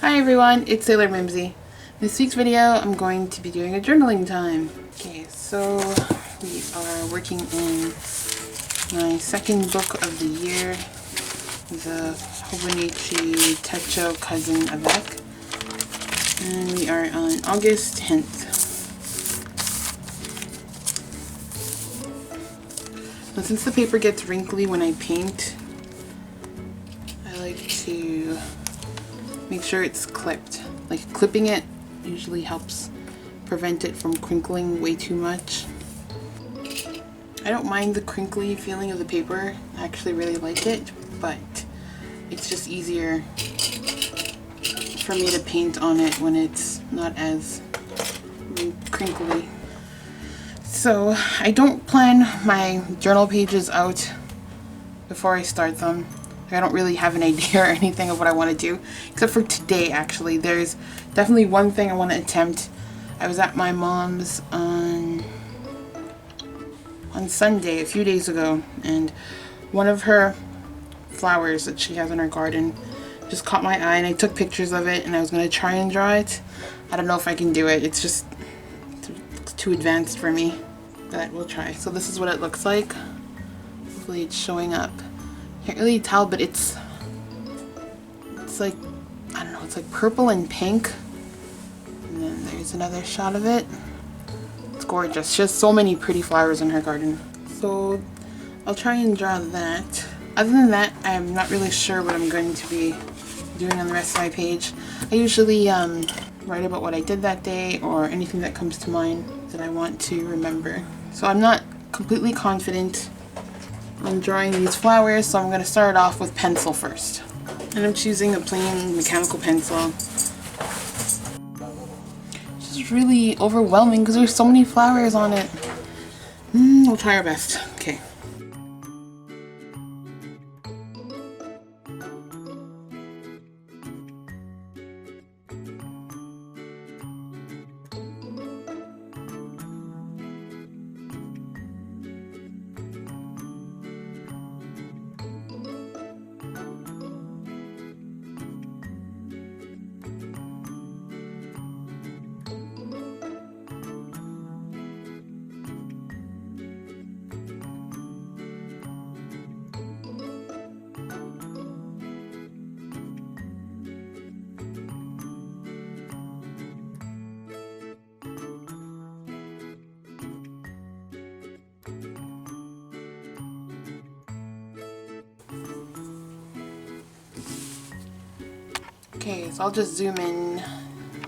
Hi everyone, it's Sailor Mimsy. This week's video I'm going to be doing a journaling time. Okay, so we are working in my second book of the year, the Hobonichi Techo Cousin Avec, and we are on August 10th. Now, since the paper gets wrinkly when I paint, I like to make sure it's clipped. Like, clipping it usually helps prevent it from crinkling way too much. I don't mind the crinkly feeling of the paper. I actually really like it, but it's just easier for me to paint on it when it's not as crinkly. So I don't plan my journal pages out before I start them. I don't really have an idea or anything of what I want to do, except for today actually. There's definitely one thing I want to attempt. I was at my mom's on Sunday, a few days ago, and one of her flowers that she has in her garden just caught my eye, and I took pictures of it, and I was going to try and draw it. I don't know if I can do it. It's just too advanced for me, but we'll try. So this is what it looks like. Hopefully it's showing up. Can't really tell, but it's like, I don't know, it's like purple and pink. And then there's another shot of it. It's gorgeous. She has so many pretty flowers in her garden. So I'll try and draw that. Other than that, I'm not really sure what I'm going to be doing on the rest of my page. I usually write about what I did that day or anything that comes to mind that I want to remember. So I'm not completely confident on drawing these flowers, so I'm going to start off with pencil first. And I'm choosing a plain mechanical pencil. It's just really overwhelming because there's so many flowers on it. We'll try our best. Okay. Okay, so I'll just zoom in.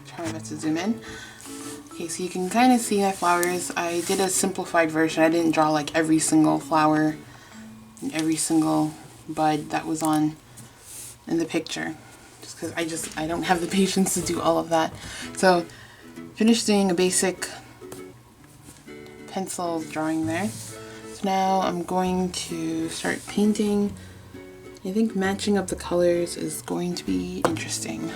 Try my best to zoom in. Okay, so you can kind of see my flowers. I did a simplified version. I didn't draw like every single flower and every single bud that was on in the picture, just because I don't have the patience to do all of that. So finished doing a basic pencil drawing there. So now I'm going to start painting. I think matching up the colors is going to be interesting. So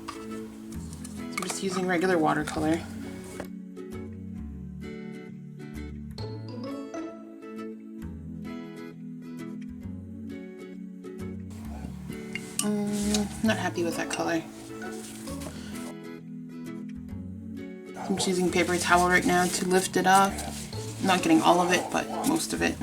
I'm just using regular watercolor. Not happy with that color. I'm just using paper towel right now to lift it up. I'm not getting all of it, but most of it.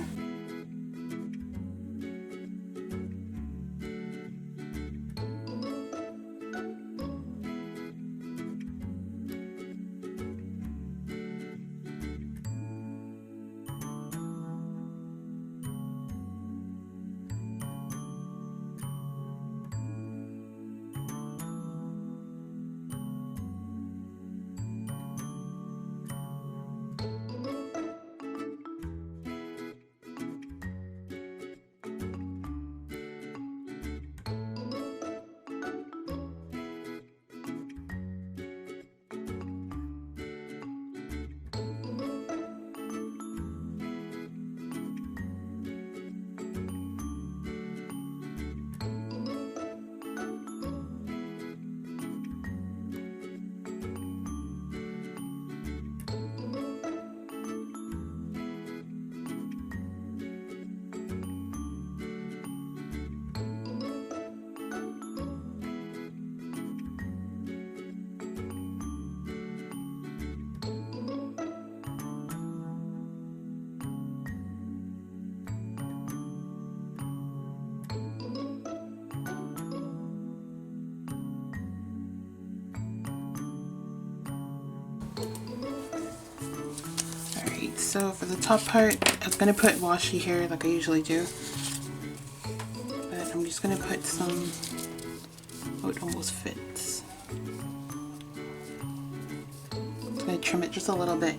So for the top part, I was going to put washi here like I usually do. But I'm just going to put some, oh, it almost fits. I'm going to trim it just a little bit.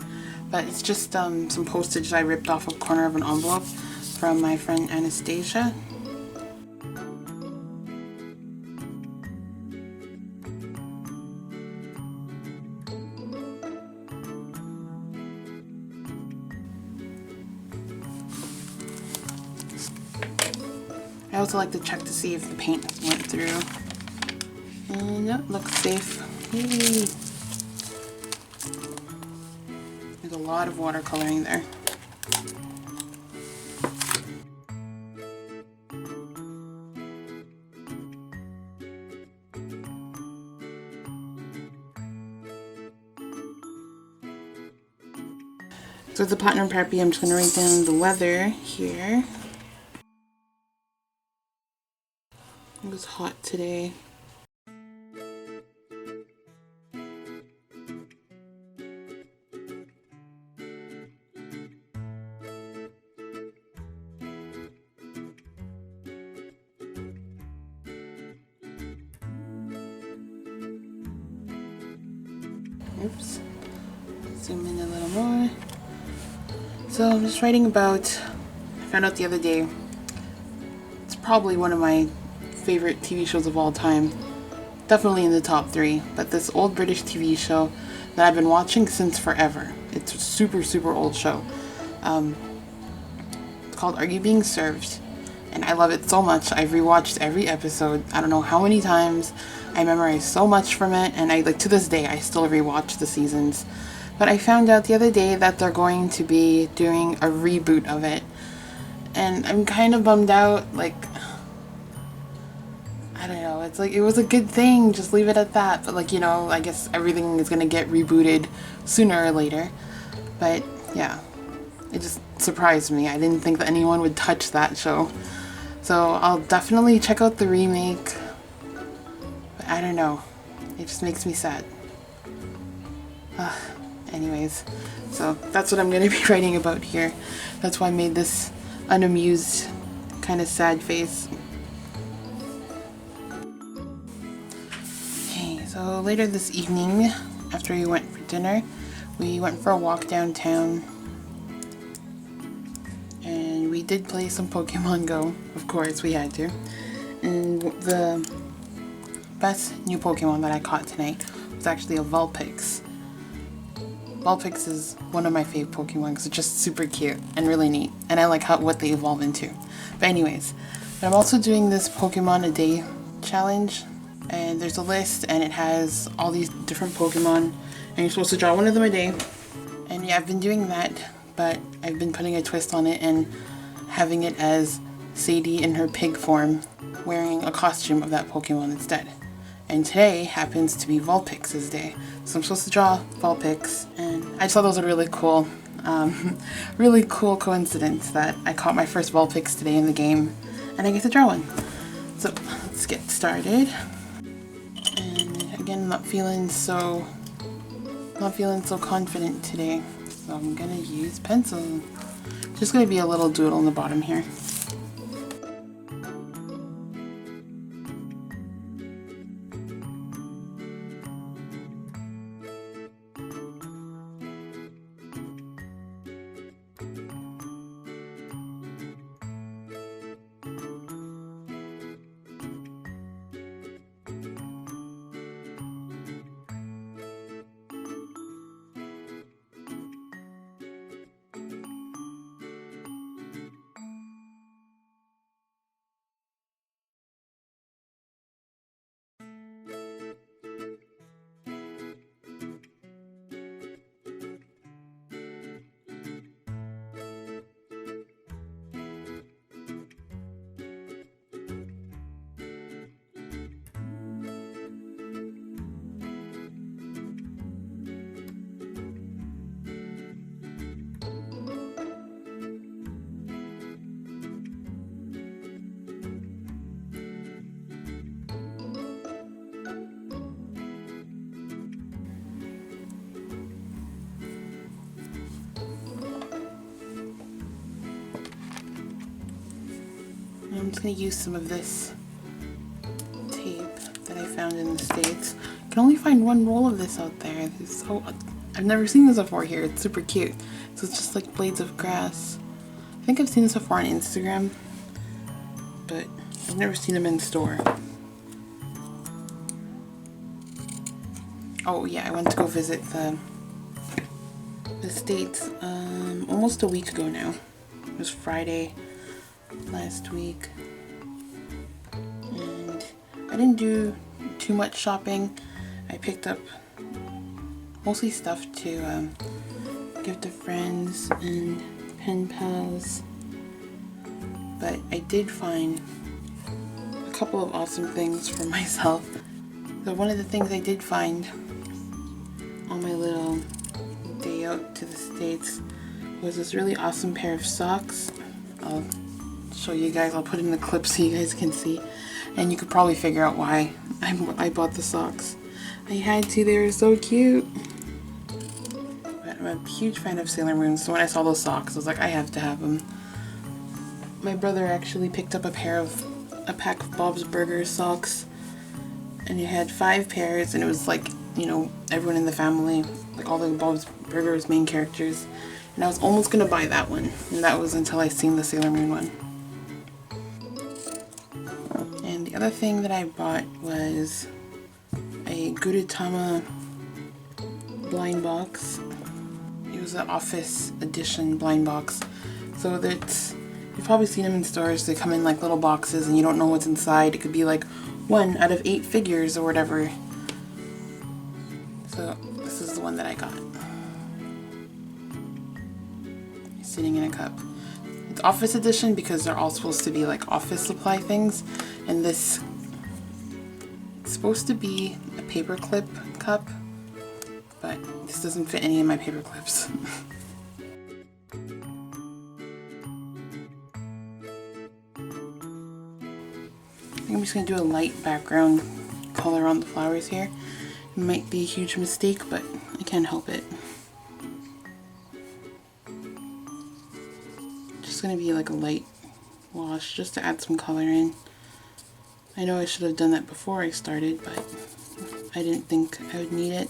But it's just some postage I ripped off a corner of an envelope from my friend Anastasia. I also like to check to see if the paint went through. And yep, looks safe. Yay! There's a lot of watercoloring there. So with the platinum preppy, I'm just going to write down the weather here. It was hot today. Oops. Zoom in a little more. So I'm just writing about, I found out the other day, it's probably one of my favorite TV shows of all time. Definitely in the top 3, but this old British TV show that I've been watching since forever. It's a super, super old show. It's called Are You Being Served? And I love it so much. I've rewatched every episode. I don't know how many times. I memorized so much from it, and to this day, I still rewatch the seasons. But I found out the other day that they're going to be doing a reboot of it. And I'm kind of bummed out, like, I don't know, it's like, it was a good thing, just leave it at that. But like, you know, I guess everything is gonna get rebooted sooner or later. But yeah, it just surprised me. I didn't think that anyone would touch that show. So I'll definitely check out the remake. But I don't know, it just makes me sad. Anyways, so that's what I'm going to be writing about here. That's why I made this unamused, kind of sad face. Okay, so later this evening, after we went for dinner, we went for a walk downtown. And we did play some Pokemon Go. Of course, we had to. And the best new Pokemon that I caught tonight was actually a Vulpix. Vulpix is one of my fave Pokemon because it's just super cute and really neat, and I like what they evolve into. But anyways, I'm also doing this Pokemon a day challenge, and there's a list and it has all these different Pokemon, and you're supposed to draw one of them a day. And yeah, I've been doing that, but I've been putting a twist on it and having it as Sadie in her pig form wearing a costume of that Pokemon instead. And today happens to be Vulpix's day. So I'm supposed to draw Vulpix, and I just thought that was a really cool coincidence that I caught my first Vulpix today in the game, and I get to draw one. So let's get started. And again, I'm not feeling so confident today, so I'm gonna use pencil. Just gonna be a little doodle in the bottom here. just going to use some of this tape that I found in the States. I can only find one roll of this out there. I've never seen this before here. It's super cute. So it's just like blades of grass. I think I've seen this before on Instagram, but I've never seen them in store. Oh yeah, I went to go visit the States almost a week ago now. It was Friday last week, and I didn't do too much shopping. I picked up mostly stuff to give to friends and pen pals, but I did find a couple of awesome things for myself. So one of the things I did find on my little day out to the States was this really awesome pair of socks. I'll show you guys, I'll put in the clip so you guys can see, and you could probably figure out why I bought the socks. I had to, they were so cute. But I'm a huge fan of Sailor Moon, so when I saw those socks I was like, I have to have them. My brother actually picked up a pack of Bob's Burgers socks, and he had 5 pairs, and it was like, you know, everyone in the family, like all the Bob's Burgers main characters, and I was almost gonna buy that one, and that was until I seen the Sailor Moon one. And the other thing that I bought was a Gudetama Blind Box. It was an office edition blind box, so that's, you've probably seen them in stores. They come in like little boxes and you don't know what's inside. It could be like 1 out of 8 figures or whatever. So this is the one that I got. Sitting in a cup. It's office edition because they're all supposed to be like office supply things, and this is supposed to be a paperclip cup, but this doesn't fit any of my paper clips. I think I'm just going to do a light background color on the flowers here. It might be a huge mistake, but I can't help it. Just going to be like a light wash just to add some color in. I know I should have done that before I started, but I didn't think I would need it.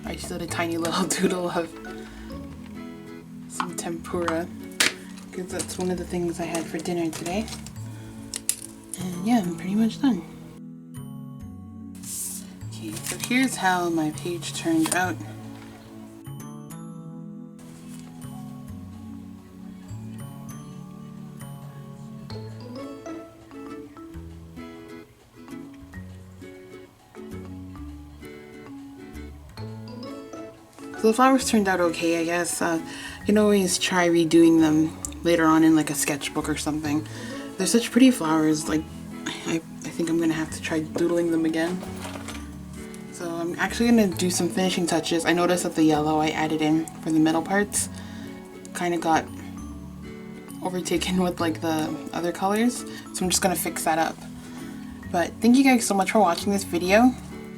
I just did a tiny little doodle of some tempura because that's one of the things I had for dinner today. And yeah, I'm pretty much done. Okay, so here's how my page turned out. So the flowers turned out okay, I guess. You can always try redoing them later on in like a sketchbook or something. They're such pretty flowers, like I think I'm gonna have to try doodling them again. So I'm actually gonna do some finishing touches. I noticed that the yellow I added in for the middle parts kind of got overtaken with like the other colors, so I'm just gonna fix that up. But thank you guys so much for watching this video.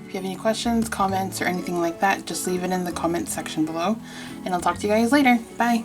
If you have any questions, comments, or anything like that, just leave it in the comment section below, and I'll talk to you guys later. Bye!